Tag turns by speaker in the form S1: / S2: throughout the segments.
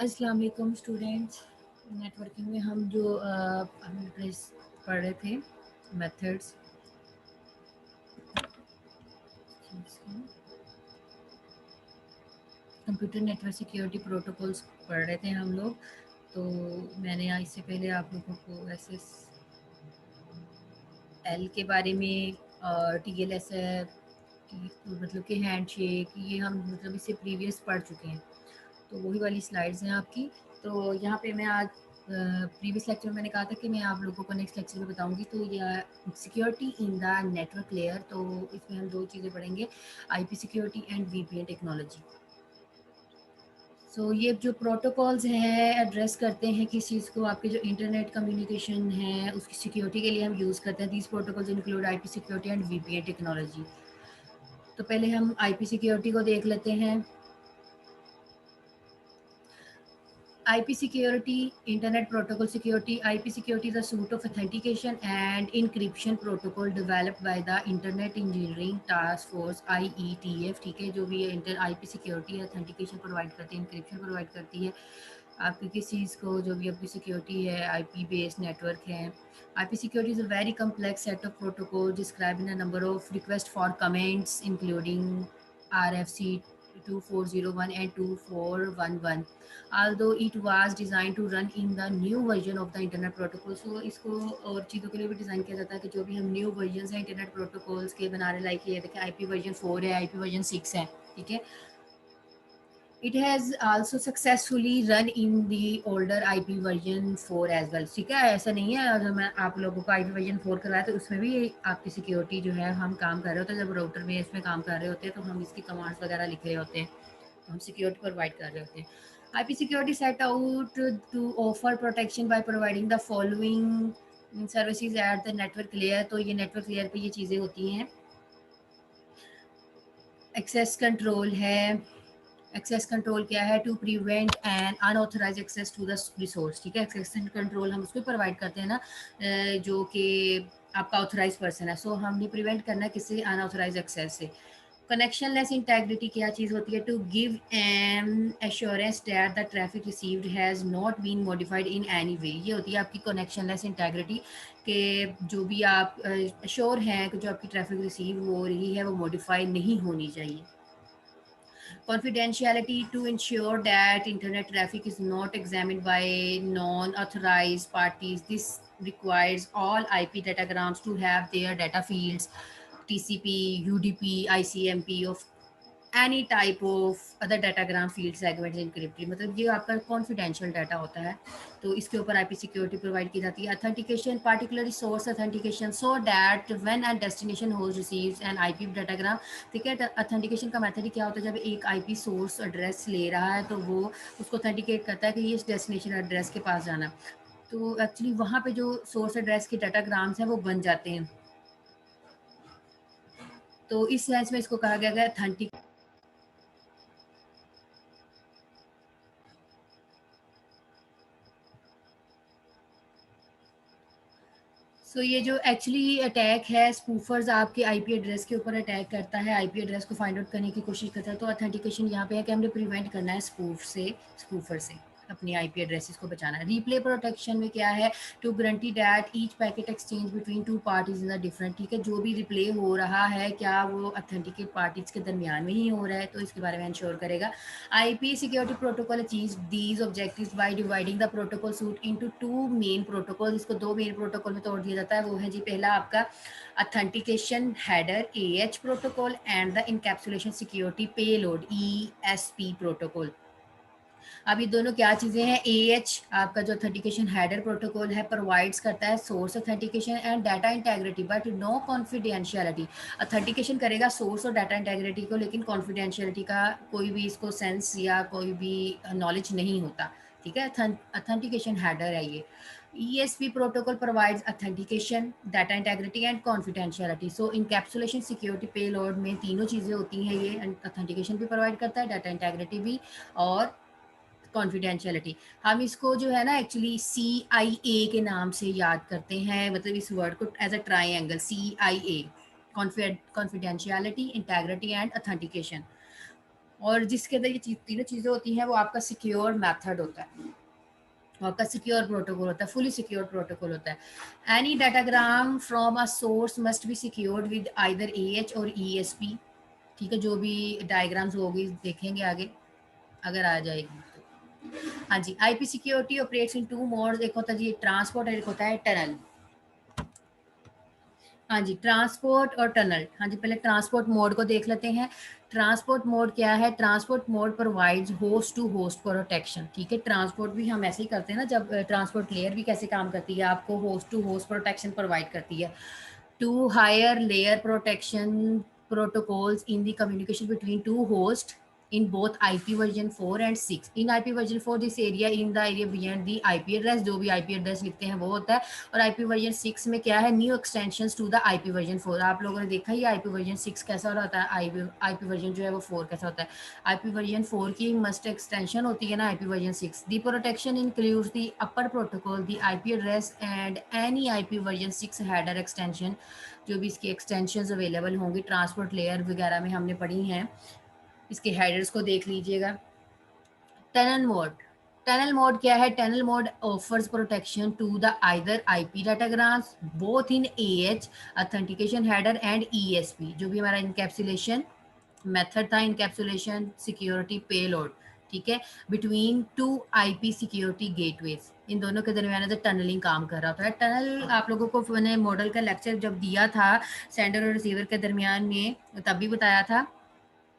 S1: अस्सलाम वालेकुम students. Networking में हम जो हम पढ़ रहे थे methods, computer network security protocols पढ़ रहे थे हम लोग। तो मैंने इससे पहले आप लोगों को SSL के बारे में, TLS मतलब कि हैंडशेक, ये हम मतलब इससे प्रीवियस पढ़ चुके हैं। तो वही वाली स्लाइड्स हैं आपकी। तो यहाँ पे मैं आज प्रीवियस लेक्चर में मैंने कहा था कि मैं आप लोगों को नेक्स्ट लेक्चर में बताऊंगी। तो यह security in the network layer, तो इसमें हम दो चीज़ें पढ़ेंगे, IP security and VPN technology. So ये जो प्रोटोकॉल्स हैं एड्रेस करते हैं किस चीज़ को, आपके जो इंटरनेट कम्युनिकेशन है उसकी सिक्योरिटी के लिए हम यूज़ करते हैं। These protocols include IP security and VPN technology. तो पहले हम IP सिक्योरिटी को देख लेते हैं। IP security, Internet Protocol Security. IP security is a suite of authentication and encryption protocol developed by the Internet Engineering Task Force IETF। ठीक है, जो भी है IP security है, authentication प्रोवाइड करती है, encryption प्रोवाइड करती है आपकी किसी चीज़ को, जो भी आपकी सिक्योरिटी है, IP बेस्ड नेटवर्क है। IP security is a very complex set of protocols described in a number of requests for comments including RFC 2401 and 2411, although it was designed to run in the new version of the internet protocol। so इसको और चीज़ों के लिए भी design किया जाता है कि जो भी हम न्यू वर्जन हैं इंटरनेट प्रोटोकॉल्स के बनाने, लाइक ये देखिए IP वर्जन 4 है, IP वर्जन 6 है। ठीक है, it has also successfully run in the older IP version 4 as well। ठीक है, ऐसा नहीं है अगर मैं आप लोगों को IP वर्जन 4 कराया तो उसमें भी आपकी सिक्योरिटी जो है हम काम कर रहे होते हैं। जब राउटर में इसमें काम कर रहे होते हैं तो हम इसकी कमांड्स वगैरह लिख रहे होते हैं, तो हम सिक्योरिटी प्रोवाइड कर रहे होते हैं। IP security set out to offer protection by providing the following services at the network layer। तो ये नेटवर्क लेयर पे ये चीज़ें होती हैं। एक्सेस कंट्रोल है। एक्सेस कंट्रोल क्या है? To prevent an unauthorize access to the resource. ठीक है, एक्सेस कंट्रोल हम उसको प्रोवाइड करते हैं ना, जो कि आपका ऑथराइज पर्सन है। सो हमने प्रिवेंट करना है किसी अनऑथराइज एक्सेस से। कनेक्शनलेस इंटेग्रिटी क्या चीज़ होती है? To give an assurance that the traffic received has not been modified in any way. ये होती है आपकी कनेक्शनलेस इंटेग्रिटी, कि जो भी आप श्योर हैं कि जो आपकी ट्रैफिक रिसीव हो रही है वो मॉडिफाई नहीं होनी चाहिए। Confidentiality, to ensure that internet traffic is not examined by non-authorized parties. This requires all IP datagrams to have their data fields, TCP, UDP, ICMP of any type of other datagram field segments encrypted. मतलब ये आपका confidential data होता है, तो इसके ऊपर IP security provide की जाती है। Authentication, particularly source authentication, so that when and destination host receives N IP datagram. ठीक है, अथेंटिकेशन का मेथड क्या होता है? जब एक IP सोर्स एड्रेस ले रहा है तो वो उसको अथेंटिकेट करता है कि ये इस डेस्टिनेशन एड्रेस के पास जाना। तो एक्चुअली वहाँ पे जो सोर्स एड्रेस के डाटाग्राम्स हैं वो बन जाते हैं। तो इस सेंस में इसको कहा गया है अथेंटिक। सो ये जो एक्चुअली अटैक है, स्पूफर्स आपके IP एड्रेस के ऊपर अटैक करता है, IP एड्रेस को फाइंड आउट करने की कोशिश करता है। तो अथेंटिकेशन यहाँ पे है कि हमने प्रिवेंट करना है स्पूफर से अपनी IP एड्रेसेस को बचाना है। रीप्ले प्रोटेक्शन में क्या है? To guarantee that each packet exchange between two parties in the different. ठीक है, जो भी रिप्ले हो रहा है क्या वो अथेंटिकेट पार्टीज के दरमियान में ही हो रहा है, तो इसके बारे में इंश्योर करेगा। IP security protocol achieves these objectives by dividing the protocol suit into two main protocol. इसको दो मेन प्रोटोकॉल में तोड़ दिया जाता है। वो है जी, पहला आपका authentication header AH protocol and the encapsulation security payload ESP protocol. अब ये दोनों क्या चीज़ें हैं? AH आपका जो अथेंटिकेशन हेडर प्रोटोकॉल है प्रोवाइड्स करता है source authentication and data integrity but no confidentiality. Authentication करेगा सोर्स और डाटा इंटेग्रिटी को, लेकिन कॉन्फिडेंशियलिटी का कोई भी इसको सेंस या कोई भी नॉलेज नहीं होता। ठीक है, अथेंटिकेशन हेडर है ये। ESP protocol provides authentication, data integrity and confidentiality। So encapsulation security payload में तीनों चीज़ें होती हैं। ये authentication भी प्रोवाइड करता है, डाटा इंटेग्रिटी भी, और कॉन्फिडेंशियलिटी। हम इसको जो है ना एक्चुअली CIA के नाम से याद करते हैं, मतलब इस वर्ड को as a triangle CIA, confidentiality, integrity and authentication. और जिसके अंदर ये तीनों चीज़ें होती हैं वो आपका सिक्योर मेथड होता है, आपका सिक्योर प्रोटोकॉल होता है, फुली सिक्योर प्रोटोकॉल होता है। Any datagram from a source must be secured with either AH और ESP। ठीक है, जो भी डायग्राम्स होगी देखेंगे आगे अगर आ जाएगी तो। हाँ जी, IP security operates in two modes, एक होता है जी ट्रांसपोर्ट और एक होता है टनल। हाँ जी, ट्रांसपोर्ट और टनल। हाँ जी, पहले ट्रांसपोर्ट मोड को देख लेते हैं। ट्रांसपोर्ट मोड क्या है? Transport mode provides host to host protection. ठीक है, ट्रांसपोर्ट भी हम ऐसे ही करते हैं ना, जब ट्रांसपोर्ट लेयर भी कैसे काम करती है, आपको host to host protection provide करती है। To higher layer protection protocols in the communication between two hosts in both IP version 4 and 6. In IP version 4 this area in the area beyond the IP address, जो भी IP address लिखते हैं वो होता है। और IP version 6 में क्या है? New extensions to the IP version 4। आप लोगों ने देखा ही IP version 6 कैसा होता है, IP version जो है वो 4 कैसा होता है। IP version 4 की मस्ट एक्सटेंशन होती है ना IP version 6। The protection includes the upper protocol, the IP address and any IP version 6 header extension। जो भी इसकी एक्सटेंशंस अवेलेबल होंगी ट्रांसपोर्ट लेयर वगैरह में हमने पढ़ी हैं, इसके हेडर्स को देख लीजिएगा। टनल मोड, टनल मोड क्या है? Tunnel mode offers protection to the either IP datagrams both in AH authentication header and ESP। जो भी हमारा इनकैप्सुलेशन मेथड था, इनकैप्सुलेशन सिक्योरिटी पेलोड, ठीक है, between two IP security gateways, इन दोनों के दरमियान जो टनलिंग काम कर रहा होता है। टनल आप लोगों को मैंने मॉडल का लेक्चर जब दिया था सेंडर और रिसीवर के दरमियान में तब भी बताया था।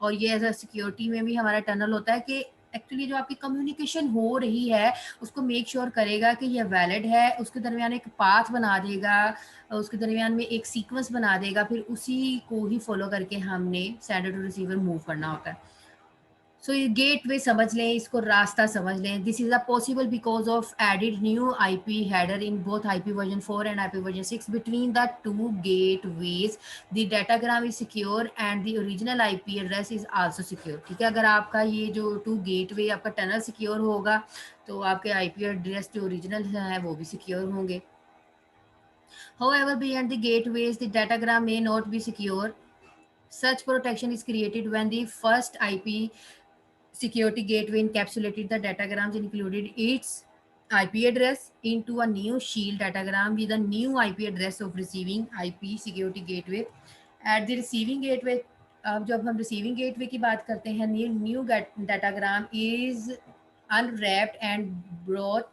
S1: और ये एज अ सिक्योरिटी में भी हमारा टनल होता है कि एक्चुअली जो आपकी कम्युनिकेशन हो रही है उसको मेक श्योर करेगा कि ये वैलिड है, उसके दरमियान एक पाथ बना देगा, उसके दरमियान में एक सीक्वेंस बना देगा, फिर उसी को ही फॉलो करके हमने सेंडर टू रिसीवर मूव करना होता है। सो ये गेटवे समझ लें, इसको रास्ता समझ लें। This is a possible because of added new IP header in both IP version 4 and IP version 6 between the two gateways the datagram is secure and the original IP address is also secure. ठीक है, अगर आपका ये जो to gateway आपका tunnel secure होगा तो आपके IP एड्रेस जो ओरिजिनल है वो भी सिक्योर होंगे। However, beyond the gateways, the datagram may not be secure. Such protection is created when the first IP security gateway encapsulated the datagrams included its IP address into a new shield datagram with a new IP address of receiving IP security gateway at the receiving gateway। अब जब हम receiving gateway की बात करते हैं, new datagram is unwrapped and brought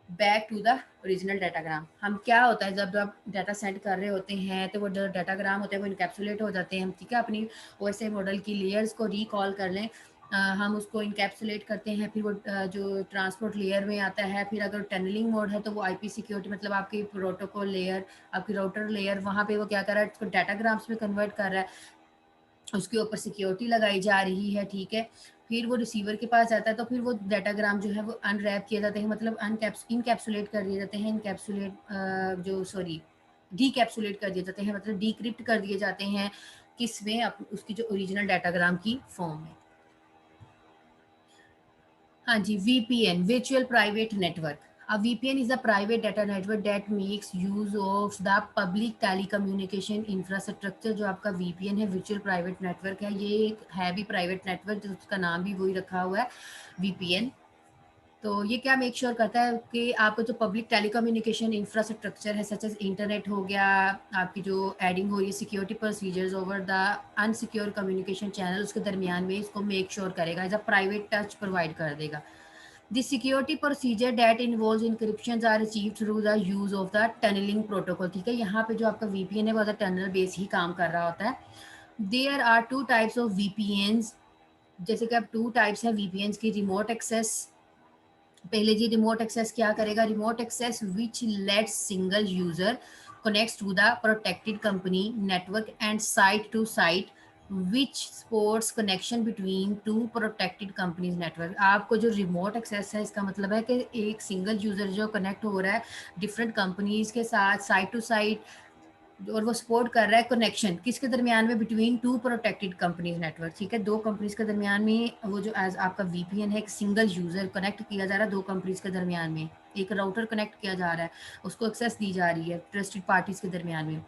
S1: back to the original datagram. हम क्या होता है जब आप डाटा सेंड कर रहे होते हैं तो वो जो डाटाग्राम होते हैं वो इनकैप्सुलेट हो जाते हैं। हम ठीक है अपनी OSI मॉडल की लेयर्स को रिकॉल कर लें, हम उसको इनकैप्सुलेट करते हैं, फिर वो जो ट्रांसपोर्ट लेयर में आता है, फिर अगर टनलिंग मोड है तो वो IP सिक्योरिटी मतलब आपकी प्रोटोकॉल लेयर, आपकी राउटर लेयर, वहाँ पे वो क्या कर रहा है, उसको डाटाग्राम्स में कन्वर्ट कर रहा है, उसके ऊपर सिक्योरिटी लगाई जा रही है। ठीक है, फिर वो रिसीवर के पास जाता है तो फिर वो डाटाग्राम जो है वो अनरैप किए जाते हैं, मतलब इनकैप्सुलेट कर दिए जाते हैं, इनकैप्सुलेट जो सॉरी डीकैप्सुलेट कर दिए जाते हैं, मतलब डीक्रिप्ट कर दिए जाते हैं किसमें, उसकी जो ओरिजिनल डाटाग्राम की फॉर्म में। हाँ जी, VPN, virtual private network। A VPN is a private data network that makes use of the public telecommunication infrastructure। जो आपका VPN है, virtual private network है, ये एक है भी प्राइवेट नेटवर्क, जो उसका नाम भी वही रखा हुआ है VPN। तो ये क्या मेक श्योर करता है कि आपका जो पब्लिक टेलीकम्युनिकेशन इंफ्रास्ट्रक्चर है सच एज इंटरनेट हो गया, आपकी जो एडिंग हो रही है security procedures over the unsecure communication channel, उसके दरमियान में इसको मेक श्योर करेगा, as a private touch provide कर देगा। The security procedure that involves encryptions are achieved through the use of the tunneling protocol। ठीक है, यहाँ पे जो आपका VPN है वो टनल बेस ही काम कर रहा होता है। There are two types of VPNs। जैसे कि अब टू टाइप्स है VPNs की, रिमोट एक्सेस। पहले जी रिमोट एक्सेस क्या करेगा? Remote access which lets single user connects to the protected company network and site to site which supports connection between two protected companies network। आपको जो remote access है इसका मतलब है कि एक सिंगल यूजर जो कनेक्ट हो रहा है डिफरेंट कंपनीज के साथ साइट टू साइट, और वो सपोर्ट कर रहा है कनेक्शन किसके दरमियान में? Between two protected companies network. ठीक है, दो कंपनीज के दरमियान में वो जो एज आपका VPN है, एक सिंगल यूजर कनेक्ट किया जा रहा है दो कंपनीज के दरमियान में, एक राउटर कनेक्ट किया जा रहा है, उसको एक्सेस दी जा रही है ट्रस्टेड पार्टीज के दरमियान में।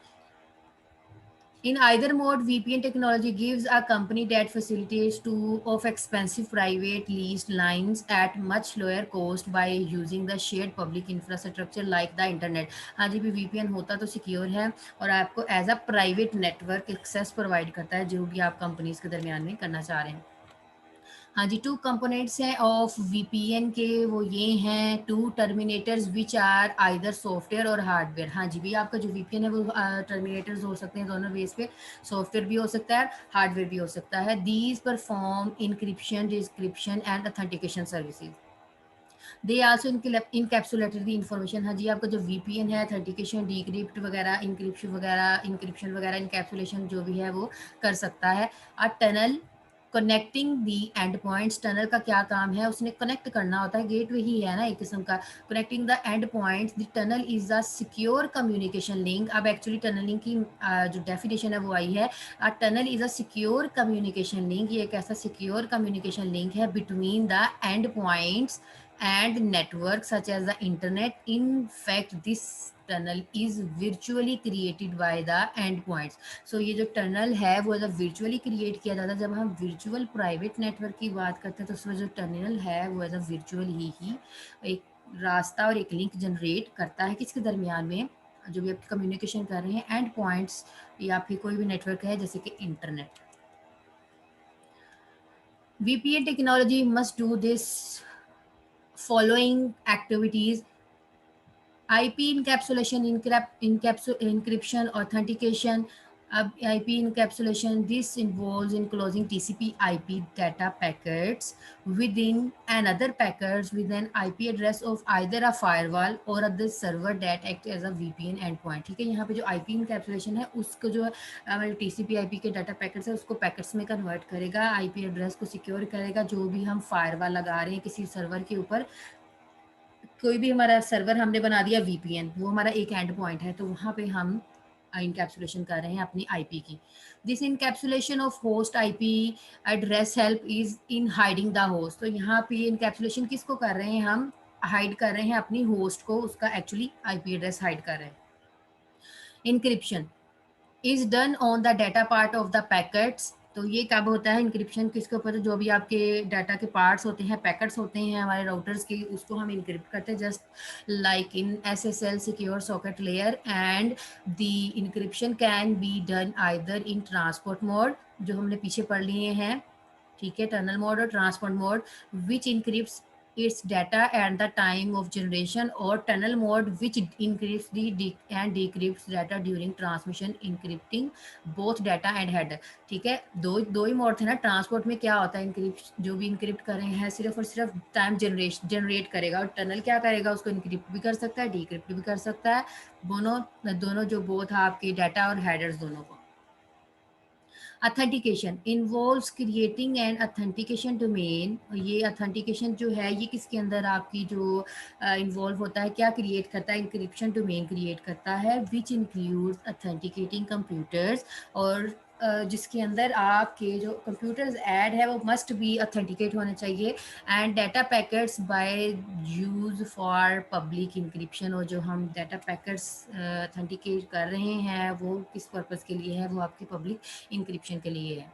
S1: In either mode, VPN technology gives a company that facilitates to of expensive private leased lines at much lower cost by using the shared public infrastructure like the internet. हाँ जी, भी VPN होता तो secure है और आपको as a private network access provide करता है जो भी आप कंपनीज के दरमियान में करना चाह रहे हैं। हाँ जी, 2 कंपोनेंट्स हैं ऑफ वीपीएन के, वो ये हैं 2 terminators which are either software और हार्डवेयर। हाँ जी, भैया आपका जो वीपीएन है वो टर्मिनेटर्स हो सकते हैं दोनों बेस पे, सॉफ्टवेयर भी हो सकता है, हार्डवेयर भी हो सकता है। These perform encryption, description and authentication services. They also encapsulated the information. हाँ जी, आपका जो वीपीएन है ऑथेंटिकेशन, डिक्रिप्ट वगैरह, इंक्रिप्शन वगैरह, इनकैप्सुलेशन जो भी है वो कर सकता है। A tunnel connecting the end points, tunnel का क्या काम है, उसने कनेक्ट करना होता है, गेटवे ही है ना एक किस्म का। Connecting the end points, the tunnel is a secure communication link. अब एक्चुअली टनलिंग की जो डेफिनेशन है वो आई है, a tunnel is a secure communication link. ये एक ऐसा सिक्योर कम्युनिकेशन लिंक है between the end points and networks such as the internet. In fact, this tunnel is virtually created by the endpoints. So ये जो tunnel है वो जब virtually create किया जाता है, जब हम virtual private network की बात करते हैं तो उसमें जो टनल है वो एज अ virtual ही एक रास्ता और एक लिंक जनरेट करता है किसके दरमियान में, जो भी आप कम्युनिकेशन कर रहे हैं, एंड पॉइंट्स या फिर कोई भी नेटवर्क है जैसे कि internet. VPN technology must do this following activities: IP encapsulation, encryption, authentication. IP encapsulation, this involves enclosing TCP IP data packets within another packets with an IP address of either a firewall or other server that act as a VPN endpoint। ठीक है, यहाँ पे जो IP encapsulation है उसको जो TCP IP के data packets है उसको पैकेट्स में कन्वर्ट करेगा, IP एड्रेस को सिक्योर करेगा। जो भी हम फायरवॉल लगा रहे हैं किसी सर्वर के ऊपर, कोई भी हमारा सर्वर हमने बना दिया वीपीएन, वो हमारा एक एंड पॉइंट है, तो वहाँ पे हम इनकैप्सुलेशन कर रहे हैं अपनी आईपी की। This encapsulation of host IP address help is in hiding the host. तो यहाँ पे इनकैप्सुलेशन किसको कर रहे हैं, हम हाइड कर रहे हैं अपनी होस्ट को, उसका एक्चुअली आईपी एड्रेस हाइड कर रहे हैं। Encryption is done on the data part of the packets. तो ये कब होता है इंक्रिप्शन, किसके ऊपर, जो भी आपके डाटा के पार्ट्स होते हैं, पैकेट्स होते हैं हमारे राउटर्स के, उसको हम इंक्रिप्ट करते हैं just like in SSL secure socket layer. And the encryption can be done either in transport mode, जो हमने पीछे पढ़ लिए हैं, ठीक है, टनल मोड और transport mode, which encrypts its data at the time of generation, or tunnel mode which encrypts and decrypts data during transmission, encrypting both data and header। ठीक है, दो ही मोड थे ना। ट्रांसपोर्ट में क्या होता है, इंक्रिप्ट जो भी इंक्रिप्ट कर रहे हैं सिर्फ और सिर्फ टाइम जनरेट करेगा, और टनल क्या करेगा, उसको इंक्रिप्ट भी कर सकता है, डिक्रिप्ट भी कर सकता है, दोनों जो बोथ आपके डाटा और हेडर्स दोनों को। Authentication involves creating and authentication domain. ये ऑथेंटिकेशन जो है ये किसके अंदर आपकी जो इन्वॉल्व होता है, क्या क्रिएट करता है, इंक्रिप्शन डोमेन क्रिएट करता है, विच इंक्लूड्स ऑथेंटिकेटिंग कंप्यूटर्स। और जिसके अंदर आपके जो कंप्यूटर्स ऐड है वो मस्ट बी ऑथेंटिकेट होने चाहिए, and data packets by use for public encryption. और जो हम डाटा पैकेट्स ऑथेंटिकेट कर रहे हैं वो किस पर्पज़ के लिए है, वो आपकी पब्लिक इंक्रिप्शन के लिए है।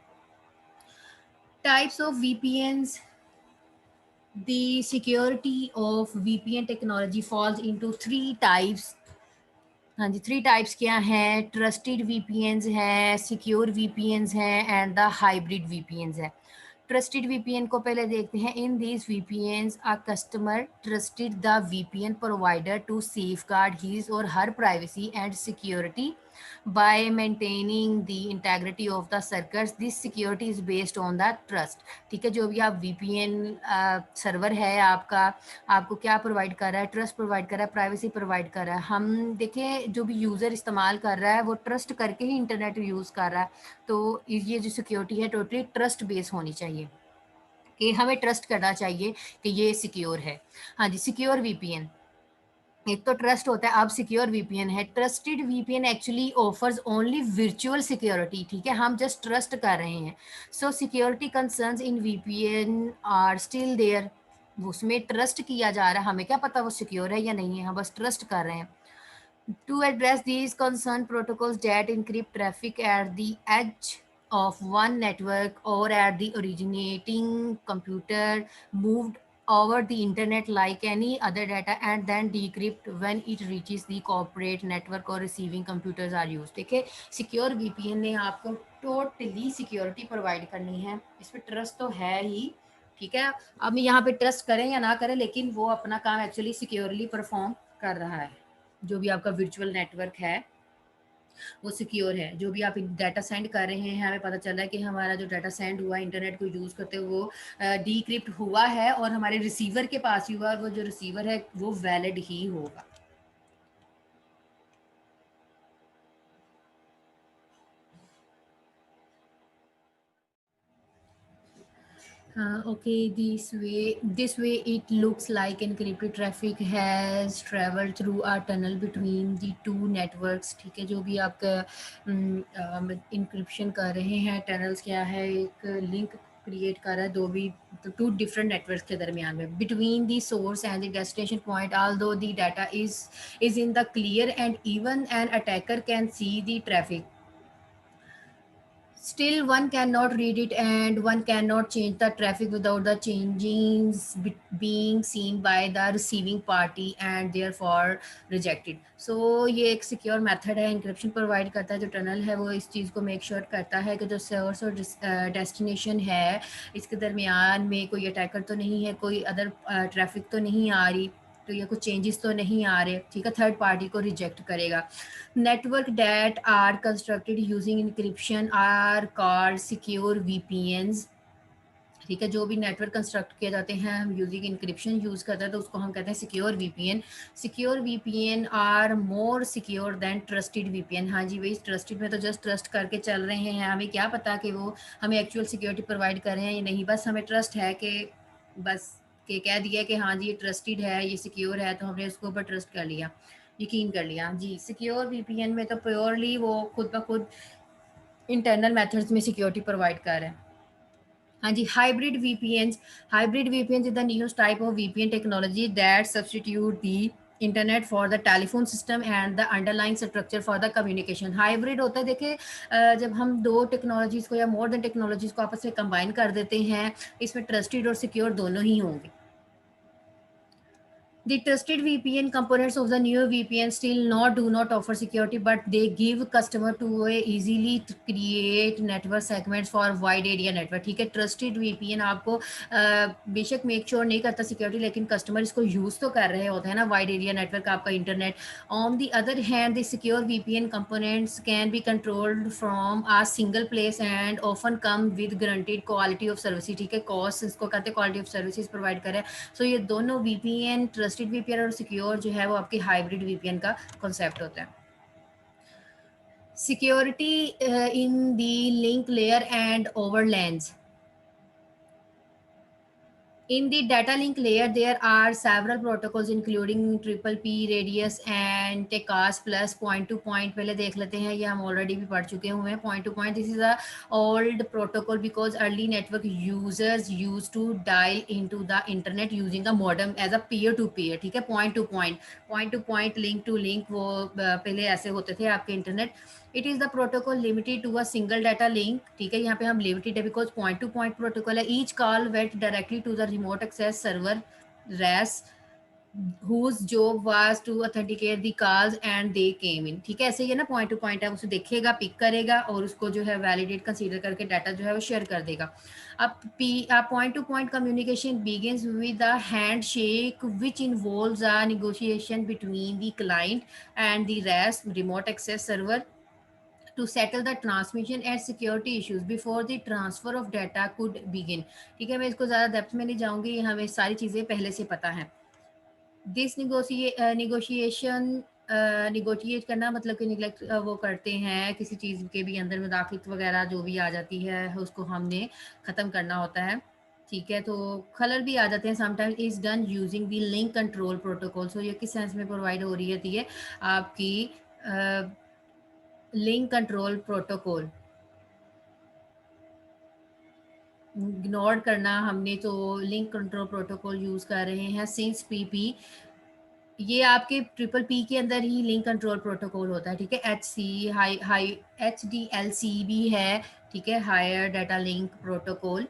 S1: Types of VPNs, the security of VPN technology falls into 3 types। हाँ जी, 3 टाइप्स क्या हैं, ट्रस्टेड VPNs है, सिक्योर VPNs है, एंड द हाइब्रिड VPNs है। ट्रस्टेड VPN को पहले देखते हैं। In these VPNs a customer trusted the VPN provider to safeguard his or her privacy and security by maintaining the integrity of the circuits. This security is based on the trust। ठीक है, जो भी आप VPN server है आपका, आपको क्या provide कर रहा है, ट्रस्ट प्रोवाइड कर रहा है, प्राइवेसी प्रोवाइड कर रहा है। हम देखें जो भी यूज़र इस्तेमाल कर रहा है वो ट्रस्ट करके ही इंटरनेट यूज़ कर रहा है, तो ये जो सिक्योरिटी है टोटली ट्रस्ट बेस होनी चाहिए, कि हमें ट्रस्ट करना चाहिए कि ये सिक्योर है। हाँ जी, सिक्योर VPN, एक तो ट्रस्ट होता है, अब सिक्योर VPN है। Trusted VPN actually offers only virtual security, ठीक है, हम जस्ट ट्रस्ट कर रहे हैं। So security concerns in VPN are still there, उसमें ट्रस्ट किया जा रहा है, हमें क्या पता वो सिक्योर है या नहीं है, हम बस ट्रस्ट कर रहे हैं। To address these concern, protocols that encrypt traffic at the edge of one network or at the originating computer moved over the internet like any other data and then decrypt when it reaches the corporate network or receiving computers are used. देखिए secure VPN ने आपको totally security provide करनी है, इस पर trust तो है ही, ठीक है। अब यहाँ पे ट्रस्ट करें या ना करें, लेकिन वो अपना काम एक्चुअली सिक्योरली परफॉर्म कर रहा है। जो भी आपका वर्चुअल नेटवर्क है वो सिक्योर है। जो भी आप डाटा सेंड कर रहे हैं, हमें पता चल रहा है कि हमारा जो डाटा सेंड हुआ है इंटरनेट को यूज़ करते हुए वो डिक्रिप्ट हुआ है और हमारे रिसीवर के पास ही हुआ, वो जो रिसीवर है वो वैलिड ही होगा। Okay, this way it looks like encrypted traffic has traveled through a tunnel between the two networks। ठीक है, जो भी आपका इंक्रिप्शन कर रहे हैं, टनल्स क्या है, एक लिंक क्रिएट कर रहा है टू डिफरेंट नेटवर्क्स के दरमियान में, between the source and the destination point. Although the data is in the clear and even an attacker can see the traffic, still one cannot read it and one cannot change the traffic without the changes being seen by the receiving party and therefore rejected। So ये एक secure method है, encryption provide करता है। जो tunnel है वो इस चीज़ को मेक श्योर करता है कि जो सोर्स और डेस्टिनेशन है इसके दरमियान में कोई अटैकर तो नहीं है, कोई अदर ट्रैफिक तो नहीं आ रही, तो ये कुछ चेंजेस तो नहीं आ रहे, ठीक है। थर्ड पार्टी को रिजेक्ट करेगा। Network that are constructed using encryption are called secure VPNs. ठीक है, जो भी नेटवर्क कंस्ट्रक्ट किए जाते हैं हम यूजिंग इंक्रिप्शन यूज़ करते हैं तो उसको हम कहते हैं secure VPN. Secure VPN are more secure than trusted VPN. हाँ जी भाई, ट्रस्टेड में तो जस्ट ट्रस्ट करके चल रहे हैं, हमें क्या पता कि वो हमें एक्चुअल सिक्योरिटी प्रोवाइड कर रहे हैं या नहीं, बस हमें ट्रस्ट है कि बस के कह दिया कि हाँ जी ये ट्रस्टेड है, ये सिक्योर है, तो हमने उसके ऊपर ट्रस्ट कर लिया, यकीन कर लिया जी। सिक्योर वीपीएन में तो प्योरली वो खुद ब खुद इंटरनल मेथड्स में सिक्योरिटी प्रोवाइड कर रहे हैं। हाँ जी, hybrid VPN is the newest type of VPN technology that substitute the internet for the telephone system and the underline structure for the communication. Hybrid होता है, देखिए जब हम दो टेक्नोलॉजीज़ को या मोर देन टेक्नोलॉजीज़ को आपस में कंबाइन कर देते हैं, इसमें ट्रस्टेड और सिक्योर दोनों ही होंगे। The trusted VPN components of the newer VPN still not do not offer security, but they give customer to a easily create network segments for wide area network। ठीक है, trusted VPN आपको बेशक make sure नहीं करता security, लेकिन customer इसको use तो कर रहे होते हैं ना, वाइड एरिया नेटवर्क आपका internet. On the other hand the secure VPN components can be controlled from a single place and often come with guaranteed quality of services। ठीक है, कॉस्ट इसको कहते हैं क्वालिटी ऑफ सर्विसेज प्रोवाइड करें। सो ये दोनों VPN, trusted VPN और secure जो है वो आपकी हाइब्रिड वीपीएन का कॉन्सेप्ट होता है। Security in the link layer and overlands. In the data link layer, there are several protocols including triple P, radius and TCAS plus point to point। पहले देख लेते हैं, ये हम ऑलरेडी भी पढ़ चुके हुए हैं। Point to point, this is a old protocol because early network users used to dial into the internet using a modem as a peer to peer। ठीक है, point to point, link to link, वो पहले ऐसे होते थे आपके internet. It is the protocol limited to a single data link. ठीक है, यहाँ पे हम लिमिटेड है because point to point protocol है। Each call went directly to the remote access server RAS whose job was to authenticate the calls and they came in। ठीक है, ऐसे ही है ना, पॉइंट टू पॉइंट है, उसे देखेगा, पिक करेगा और उसको जो है वैलिडेट कंसीडर करके डाटा जो है वो शेयर कर देगा। अब point to point communication begins with a handshake which involves a negotiation between the client and the REST remote access server to settle the transmission and security issues before the transfer of data could begin। ठीक है, मैं इसको ज़्यादा depth में नहीं जाऊंगी, हमें सारी चीज़ें पहले से पता है। दिस निगोशिएशन निगोशिएट करना मतलब कि निगलेक्ट वो करते हैं किसी चीज़ के भी अंदर मुदाखलत वगैरह जो भी आ जाती है उसको हमने ख़त्म करना होता है। ठीक है, तो खलल भी आ जाते हैं sometimes. Is done using the link control protocol. So ये किस सेंस में प्रोवाइड हो रही है आपकी लिंक कंट्रोल प्रोटोकॉल। इग्नोर करना हमने, तो लिंक कंट्रोल प्रोटोकॉल यूज़ कर रहे हैं सिंस पीपी ये आपके ट्रिपल पी के अंदर ही लिंक कंट्रोल प्रोटोकॉल होता है, ठीक है। H C high high HDLC भी है, ठीक है, higher data link protocol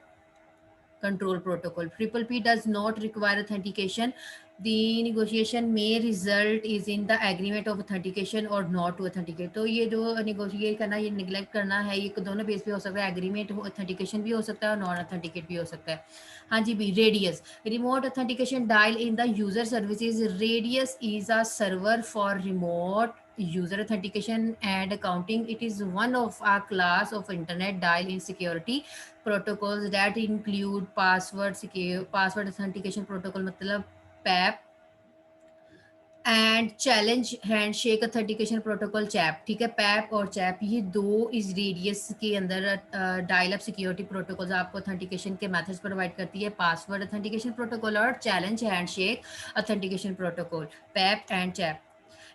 S1: control protocol. Triple P does not require authentication. The negotiation may result is in the agreement of authentication or not to authenticate. तो ये जो negotiate करना, ये neglect करना है, ये दोनों बेस पे हो सकता है, agreement हो, authentication भी हो सकता है और non authenticate भी हो सकता है। हाँ जी भी, radius remote authentication dial in the user services. Radius is a server for remote user authentication and accounting. It is one of a class of internet dial in security protocols that include password authentication protocol मतलब PAP and challenge handshake authentication protocol chap, ठीक है। Pipe और chap ये दो इस radius के अंदर dial up security protocols आपको ऑथेंटिकेशन के मेथड्स प्रोवाइड करती है, पासवर्ड ऑथेंटिकेशन प्रोटोकॉल और challenge handshake authentication protocol, PAP and CHAP.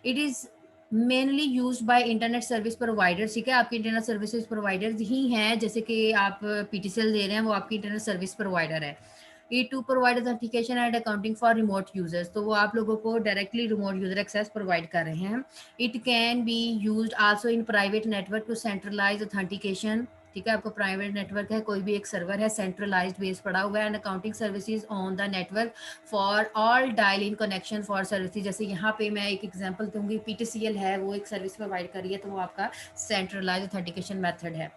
S1: It is mainly use by internet service providers, ठीक है। आपके इंटरनेट सर्विसेज प्रोवाइडर्स ही हैं, जैसे कि आप PTCL दे रहे हैं, वो आपकी इंटरनेट सर्विस प्रोवाइडर है। E2 provide authentication and accounting for remote users, तो वो आप लोगों को directly remote user access provide कर रहे हैं। It can be use also in private network to centralize authentication, ठीक है। आपको प्राइवेट नेटवर्क है, कोई भी एक सर्वर है सेंट्रलाइज्ड बेस पड़ा हुआ है, and accounting services on the network for all dial in connection for services. जैसे यहाँ पे मैं एक एग्जांपल दूंगी, PTCL है, वो एक सर्विस प्रोवाइड कर रही है, तो वो आपका सेंट्रलाइज ऑथेंटिकेशन मेथड है।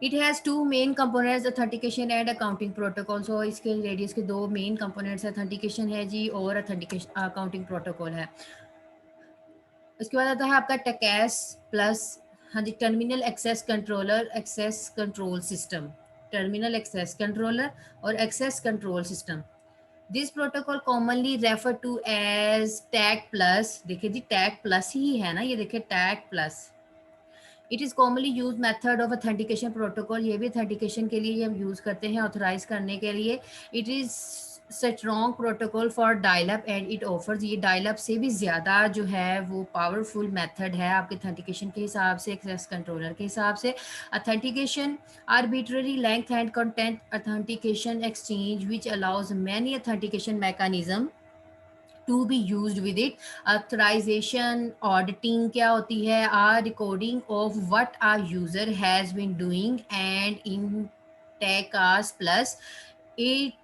S1: It has two main components, authentication and accounting protocol. So इसके रेडियस के दो मेन कंपोनेंट्स, ऑथेंटिकेशन है जी और ऑथेंटिकेशन अकाउंटिंग प्रोटोकॉल है। उसके बाद आता है आपका टकैस प्लस, हाँ जी, terminal access controller, access control system, terminal access controller और access control system. This protocol commonly refer to as tag plus, देखिए जी टैग प्लस ही है ना, ये देखिए tag plus. It is commonly use method of authentication protocol, ये भी ऑथेंटिकेशन के लिए हम यूज़ करते हैं, ऑथोराइज करने के लिए। It is strong protocol for dial up and it offers, ये डायल अप से भी ज़्यादा जो है वो पावरफुल मेथड है आपके ऑथेंटिकेशन के हिसाब से, एक्सेस कंट्रोलर के हिसाब से। Authentication arbitrary length and content authentication exchange which allows many authentication mechanism to be use with it. Authorization auditing क्या होती है, are recording of what are user has been doing and in TACACS plus. It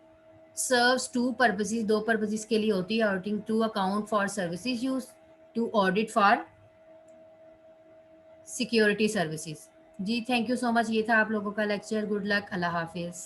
S1: serves two purposes, दो purposes के लिए होती है auditing, to account for services use, to audit for security services. जी thank you so much, ये था आप लोगों का लेक्चर। गुड लक, अल्लाह हाफिज़।